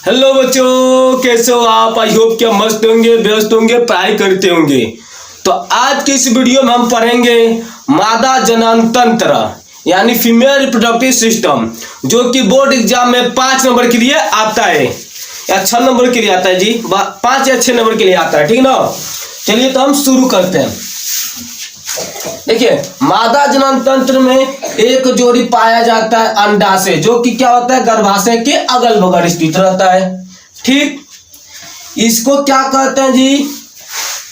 Hello बच्चों, कैसे हो आप? आई होप क्या मस्त होंगे, व्यस्त होंगे, पढ़ाई करते होंगे। तो आज के इस वीडियो में हम पढ़ेंगे मादा जनन तंत्र यानी फीमेल रिप्रोडक्टिव सिस्टम, जो कि बोर्ड एग्जाम में 5 नंबर के लिए आता है या 6 नंबर के लिए आता है जी, 5 या 6 नंबर के लिए आता है, ठीक ना। चलिए तो हम शुरू करते हैं। देखिए, मादा जनन तंत्र में एक जोड़ी पाया जाता है अंडा से, जो कि क्या होता है, गर्भाशय के अगल बगल स्थित रहता है। ठीक, इसको क्या कहते हैं जी,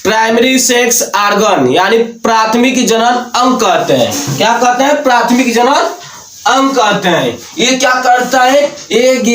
प्राइमरी सेक्स ऑर्गन यानी प्राथमिक जनन अंग कहते हैं। क्या कहते हैं? प्राथमिक जनन अंग कहते हैं। ये क्या करता है, एग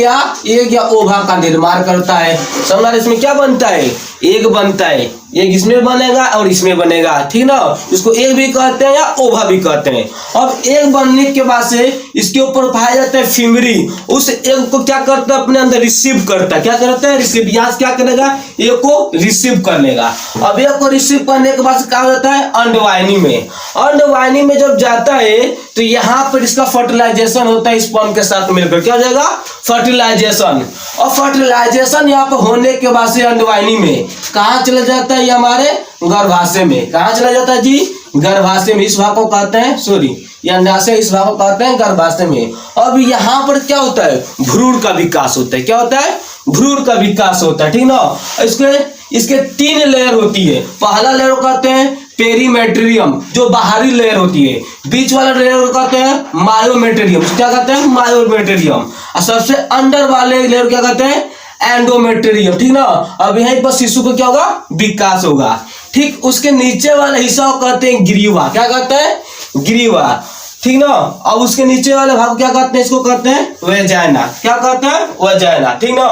या ओवा का निर्माण करता है। समझना, इसमें क्या बनता है, एग बनता है। एग इसमें बनेगा और इसमें बनेगा, ठीक ना। इसको एग भी कहते हैं या ओवा भी कहते हैं। अब एग बनने के बाद से इसके ऊपर पाया जाता है फीमरी। उस एग को क्या करता है, अपने अंदर रिसीव करता है। क्या करता है? रिसीव। यहाँ से क्या करेगा, एग को रिसीव कर लेगा। अब एग को रिसीव करने के बाद क्या होता है, अंडवाहिनी में। अंडवाहिनी में जब जाता है तो यहाँ पर इसका फर्टिलाइजेशन होता है स्पर्म के साथ मिलकर। क्या हो जाएगा? फर्टिलाइजेशन। और फर्टिलाइजेशन यहाँ पर होने के बाद से अंडवाहिनी में कहाँ चला जाता है, ये हमारे गर्भाशय में। कहाँ चला जाता है जी? गर्भाशय में। इस भाग को कहते हैं, सॉरी, ये अंडाशय, इस भाग को कहते हैं गर्भाशय में। अब यहाँ पर क्या होता है, भ्रूण का विकास होता है। क्या होता है? भ्रूण का विकास होता है, ठीक ना। इसके 3 लेयर होती है। पहला लेयर कहते हैं पेरीमेट्रियम, जो बाहरी लेयर होती है। बीच वाला लेयर कहते हैं मायोमेट्रियम। क्या कहते हैं? मायोमेट्रियम। और सबसे अंदर वाले लेयर क्या कहते हैं, एंडोमेट्रियम, ठीक ना। अब यहीं पर शिशु को क्या होगा, विकास होगा। ठीक, उसके नीचे वाले हिस्सा को कहते हैं ग्रीवा। क्या कहते हैं? ग्रीवा, ठीक ना। अब उसके नीचे वाले भाग क्या कहते हैं, इसको कहते हैं वेजाइना। क्या कहते हैं? वेजाइना, ठीक ना।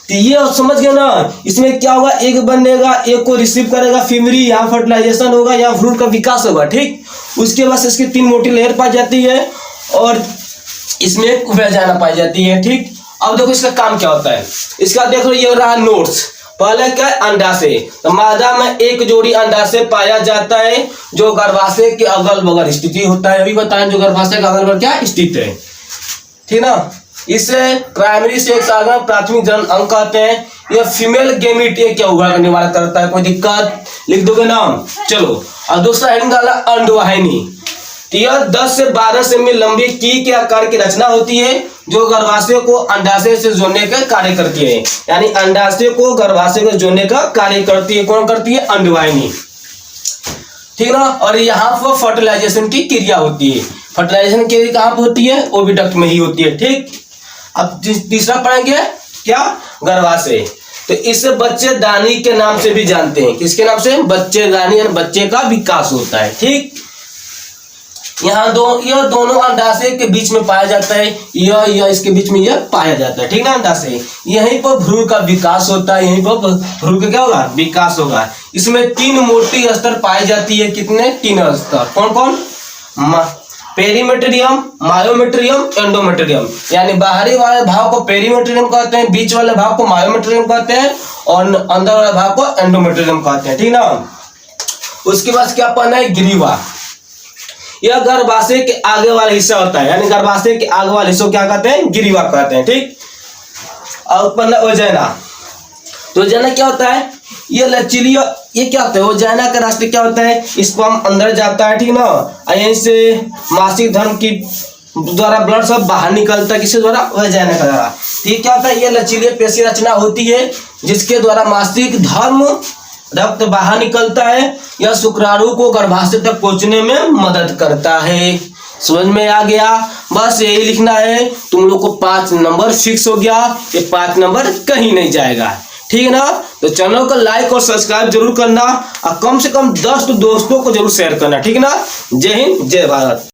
तो ये समझ गए ना। इसमें क्या होगा, एग बनेगा, एग को रिसीव करेगा फीमरी, यहाँ फर्टिलाइजेशन होगा, यहाँ भ्रूण का विकास होगा। ठीक, उसके बाद इसकी 3 मोटी लेयर पाई जाती है और इसमें वेजाइना पाई जाती है। ठीक, अब देखो इसका काम क्या होता है। इसका देखो, ये रहा नोट्स। पहले क्या है, अंडाशय। तो मादा में एक जोड़ी अंडाशय पाया जाता है, जो गर्भाशय के अगल बगल स्थिति होता है। अभी बताएं, जो गर्भाशय के अगल बगल क्या स्थित है, ठीक ना। इसे प्राइमरी सेक्स ऑर्गन प्राथमिक जनन अंग कहते हैं। यह फीमेल गेमिट क्या हुआ का निर्माण करता है। कोई दिक्कत? लिख दोगे नाम। चलो, और दूसरा हेडिंग डाला अंडवाहिनी। यह 10 से 12 सेमी लंबी कील के आकार की रचना होती है, जो गर्भाशय को अंडाशय से जोड़ने का कार्य करती है। यानी अंडाशय को गर्भाशय को जोड़ने का कार्य करती है। कौन करती है? अंडवाहिनी, ठीक ना। और यहाँ पर फर्टिलाइजेशन की क्रिया होती है। फर्टिलाइजेशन की क्रिया कहाँ पर होती है? ओविडक्ट में ही होती है। ठीक, अब तीसरा पढ़ेंगे क्या, गर्भाशय। तो इसे बच्चे दानी के नाम से भी जानते हैं। किसके नाम से? बच्चे दानी, यानी बच्चे का विकास होता है। ठीक, यहाँ यह दोनों अंडाशय के बीच में पाया जाता है। यह इसके बीच में यह पाया जाता है, ठीक ना, अंडाशय। यहीं पर भ्रूण का विकास होता है। यहीं पर भ्रूण का क्या होगा, विकास होगा। इसमें 3 मोटी स्तर पाई जाती है। कितने? 3 स्तर। कौन कौन? Perimetrium, myometrium, endometrium. यानी बाहरी वाले भाग को पेरीमेट्रियम कहते हैं, बीच वाले भाग को मायोमेट्रियम कहते हैं और अंदर वाले भाग को एंडोमेट्रियम कहते हैं, ठीक ना। उसके बाद क्या पढ़ना है, ग्रीवा। यह गर्भाशय के आगे वाला हिस्सा होता है। यानी गर्भाशय के आगे वाले हिस्सों क्या कहते हैं, ग्रीवा कहते हैं। ठीक, और पढ़ना वेजाइना। तो वेजाइना क्या होता है, ये लचीली, ये क्या होता है, वेजाइना का रास्ता क्या होता है, स्पर्म अंदर जाता है, ठीक ना। यहीं से मासिक धर्म की द्वारा ब्लड सब बाहर निकलता है। किसके द्वारा? वेजाइना के द्वारा। ठीक, क्या होता है, ये लचीली पेशी रचना होती है, जिसके द्वारा मासिक धर्म रक्त बाहर निकलता है। यह शुक्राणु को गर्भाशय तक पहुंचने में मदद करता है। समझ में आ गया? बस यही लिखना है। तुम लोग को 5 नंबर फिक्स हो गया। ये 5 नंबर कहीं नहीं जाएगा, ठीक है ना। तो चैनल को लाइक और सब्सक्राइब जरूर करना और कम से कम 10 दोस्तों को जरूर शेयर करना, ठीक है ना। जय हिंद, जय भारत।